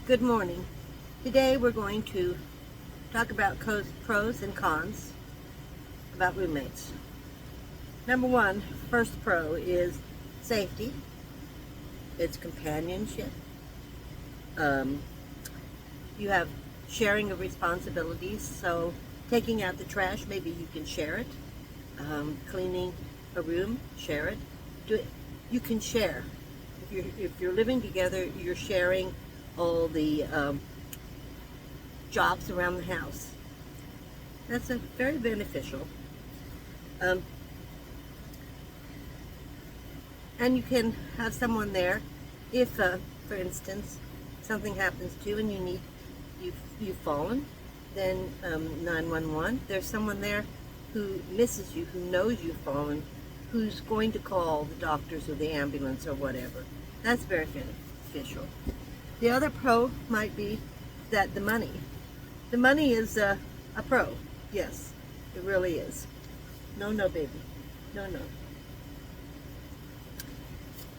Good morning. Today we're going to talk about pros and cons about roommates. Number one, first pro is safety. It's companionship. You have sharing of responsibilities. So taking out the trash, maybe you can share it. Cleaning a room, share it. You can share. If you're living together, you're sharing all the jobs around the house. That's very beneficial. And you can have someone there if, for instance, something happens to you and you've fallen, then 911. There's someone there who misses you, who knows you've fallen, who's going to call the doctors or the ambulance or whatever. That's very beneficial. The other pro might be that the money is a pro. Yes, it really is. No, baby. No.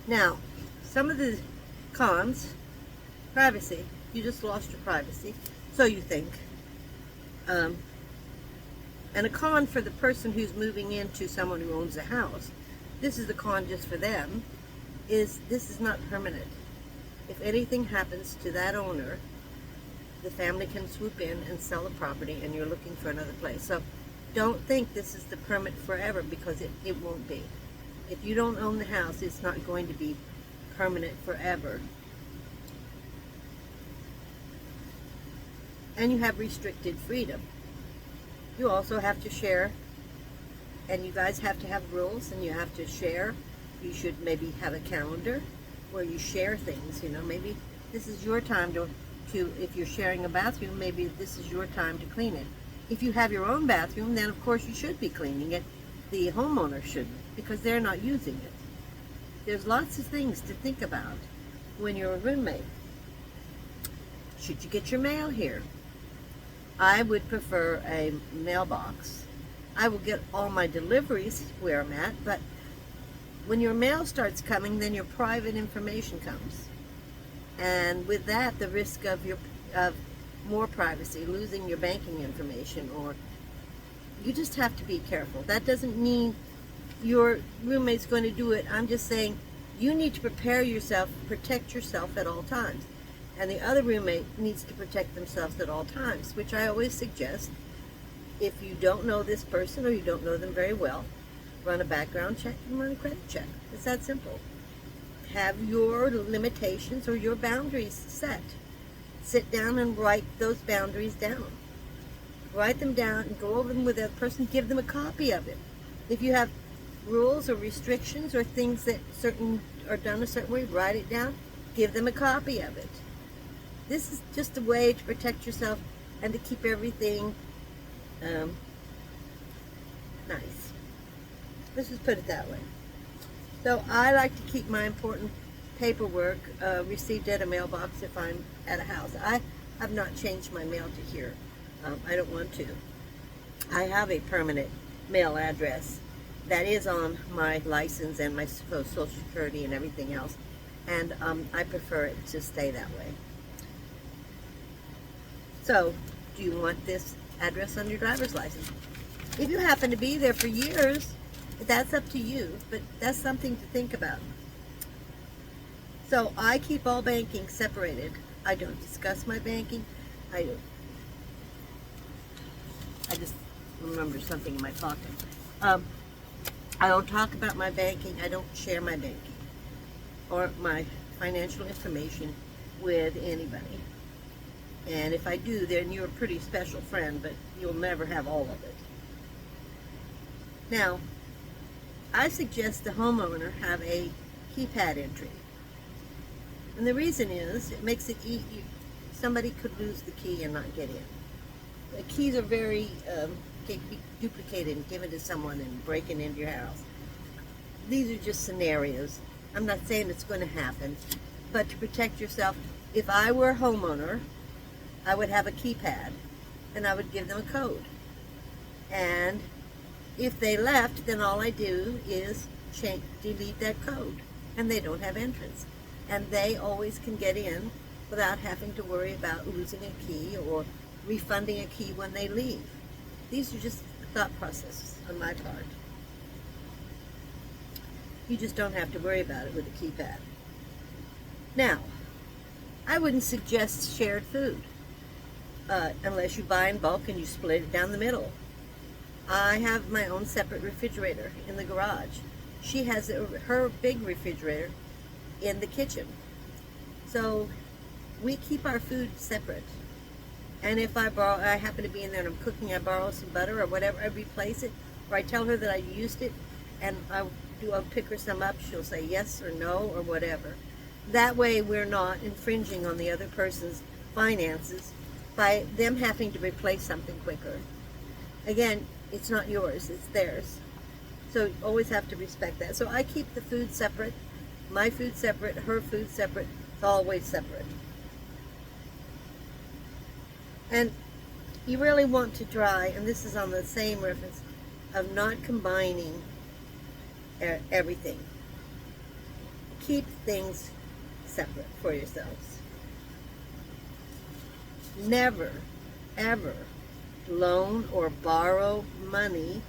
Now, some of the cons, privacy. You just lost your privacy, so you think. And a con for the person who's moving into someone who owns a house, this is the con just for them, is this is not permanent. If anything happens to that owner, the family can swoop in and sell the property and you're looking for another place. So don't think this is the permit forever, because it won't be. If you don't own the house, it's not going to be permanent forever. And you have restricted freedom. You also have to share, and you guys have to have rules, and you have to share. You should maybe have a calendar where you share things. Maybe this is your time to if you're sharing a bathroom, maybe this is your time to clean it. If you have your own bathroom, then of course you should be cleaning it. The homeowner shouldn't, because they're not using it. There's lots of things to think about when you're a roommate. Should you get your mail here? I would prefer a mailbox. I will get all my deliveries where I'm at, but when your mail starts coming, then your private information comes. And with that, the risk of more privacy, losing your banking information, or you just have to be careful. That doesn't mean your roommate's going to do it. I'm just saying you need to prepare yourself, protect yourself at all times. And the other roommate needs to protect themselves at all times, which I always suggest. If you don't know this person or you don't know them very well, run a background check and run a credit check. It's that simple. Have your limitations or your boundaries set. Sit down and write those boundaries down. Write them down and go over them with that person. Give them a copy of it. If you have rules or restrictions or things that are done a certain way, write it down. Give them a copy of it. This is just a way to protect yourself and to keep everything nice. Let's just put it that way. So I like to keep my important paperwork received at a mailbox if I'm at a house. I have not changed my mail to here. I don't want to. I have a permanent mail address that is on my license and my Social Security and everything else, and I prefer it to stay that way. So, do you want this address on your driver's license? If you happen to be there for years, that's up to you, but that's something to think about. So I keep all banking separated. I don't discuss my banking. I just remember something in my pocket. I don't talk about my banking. I don't share my banking or my financial information with anybody. And if I do, then you're a pretty special friend, but you'll never have all of it. Now, I suggest the homeowner have a keypad entry. And the reason is, it makes it easy. Somebody could lose the key and not get in. The keys are very, can be duplicated and given to someone and breaking into your house. These are just scenarios. I'm not saying it's going to happen, but to protect yourself, if I were a homeowner, I would have a keypad and I would give them a code. And if they left, then all I do is delete that code, and they don't have entrance. And they always can get in without having to worry about losing a key or refunding a key when they leave. These are just thought processes on my part. You just don't have to worry about it with a keypad. Now, I wouldn't suggest shared food unless you buy in bulk and you split it down the middle. I have my own separate refrigerator in the garage. She has her big refrigerator in the kitchen. So we keep our food separate. And if I happen to be in there and I'm cooking, I borrow some butter or whatever, I replace it, or I tell her that I used it, and I'll pick her some up, she'll say yes or no or whatever. That way we're not infringing on the other person's finances by them having to replace something quicker. Again, it's not yours, it's theirs. So you always have to respect that. So I keep the food separate, my food separate, her food separate. It's always separate. And you really want to try, and this is on the same reference, of not combining everything. Keep things separate for yourselves. Never, ever loan or borrow money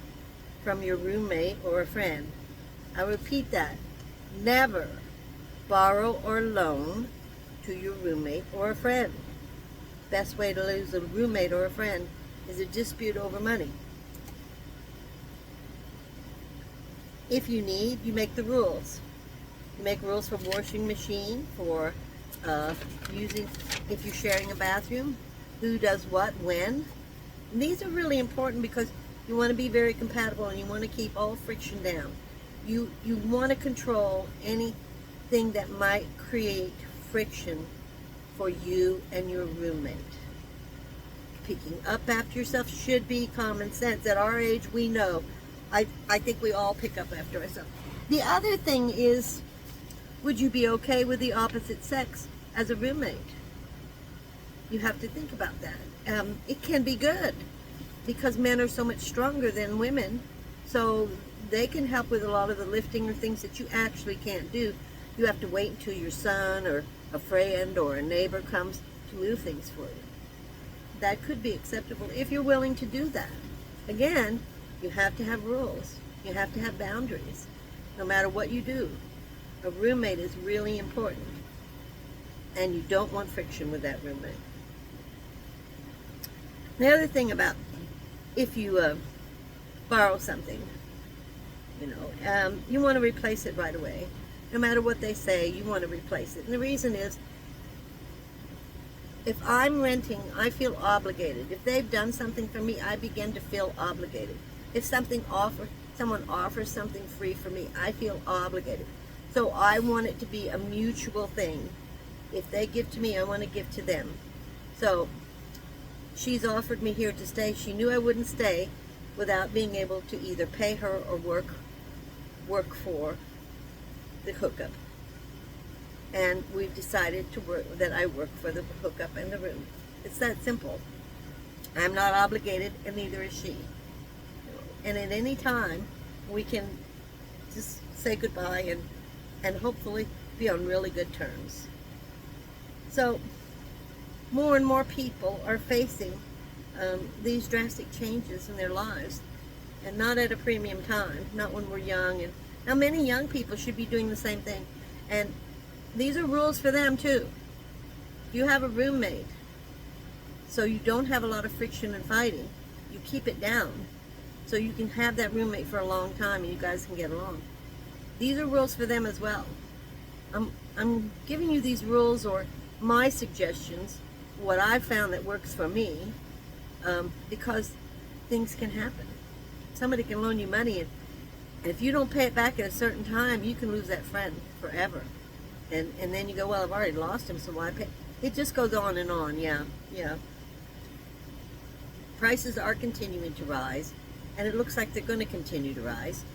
from your roommate or a friend. I repeat that. Never borrow or loan to your roommate or a friend. Best way to lose a roommate or a friend is a dispute over money. If you need, you make the rules. You make rules for washing machine, for using, if you're sharing a bathroom, who does what, when. And these are really important because you want to be very compatible and you want to keep all friction down. You want to control anything that might create friction for you and your roommate. Picking up after yourself should be common sense. At our age, we know. I think we all pick up after ourselves. The other thing is, would you be okay with the opposite sex as a roommate? You have to think about that. It can be good because men are so much stronger than women, so they can help with a lot of the lifting or things that you actually can't do. You have to wait until your son or a friend or a neighbor comes to move things for you. That could be acceptable if you're willing to do that. Again, you have to have rules. You have to have boundaries, no matter what you do. A roommate is really important, and you don't want friction with that roommate. The other thing about if you borrow something, you want to replace it right away. No matter what they say, you want to replace it. And the reason is, if I'm renting, I feel obligated. If they've done something for me, I begin to feel obligated. If someone offers something free for me, I feel obligated. So I want it to be a mutual thing. If they give to me, I want to give to them. So she's offered me here to stay. She knew I wouldn't stay without being able to either pay her or work for the hookup. And we've decided that I work for the hookup and the room. It's that simple. I'm not obligated, and neither is she. And at any time, we can just say goodbye and hopefully be on really good terms. So more and more people are facing these drastic changes in their lives, and not at a premium time, not when we're young. And now many young people should be doing the same thing. And these are rules for them too. You have a roommate, so you don't have a lot of friction and fighting. You keep it down so you can have that roommate for a long time and you guys can get along. These are rules for them as well. I'm giving you these rules or my suggestions, what I've found that works for me, because things can happen. Somebody can loan you money, and if you don't pay it back at a certain time, you can lose that friend forever. And then you go, well, I've already lost him, so why pay? It just goes on and on, yeah. Prices are continuing to rise, and it looks like they're going to continue to rise.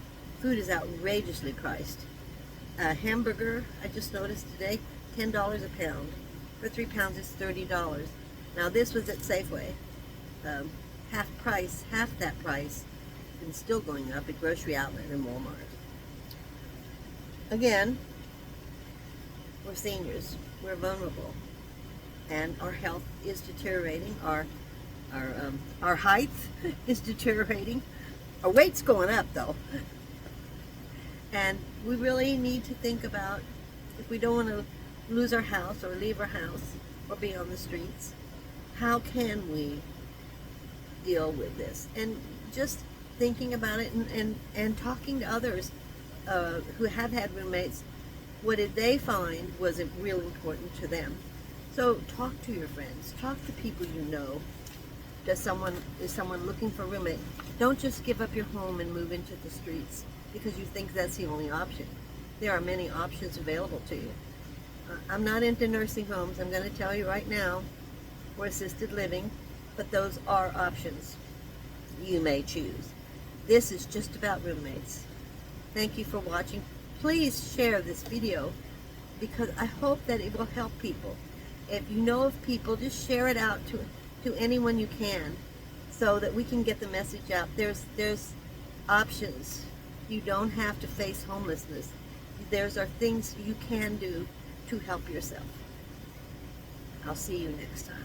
Food is outrageously priced. A hamburger, I just noticed today, $10 a pound. For 3 pounds, it's $30. Now, this was at Safeway. Half that price, and still going up at Grocery Outlet and Walmart. Again, we're seniors. We're vulnerable. and our health is deteriorating. Our height is deteriorating. Our weight's going up though. And we really need to think about, if we don't want to lose our house or leave our house or be on the streets, how can we deal with this? And just thinking about it and talking to others who have had roommates, what did they find was real important to them? So talk to your friends, talk to people you know. Is someone looking for a roommate? Don't just give up your home and move into the streets because you think that's the only option. There are many options available to you. I'm not into nursing homes, I'm going to tell you right now, or assisted living, but those are options you may choose. This is just about roommates. Thank you for watching. Please share this video because I hope that it will help people. If you know of people, just share it out to anyone you can so that we can get the message out. There's options. You don't have to face homelessness. There's are things you can do to help yourself. I'll see you next time.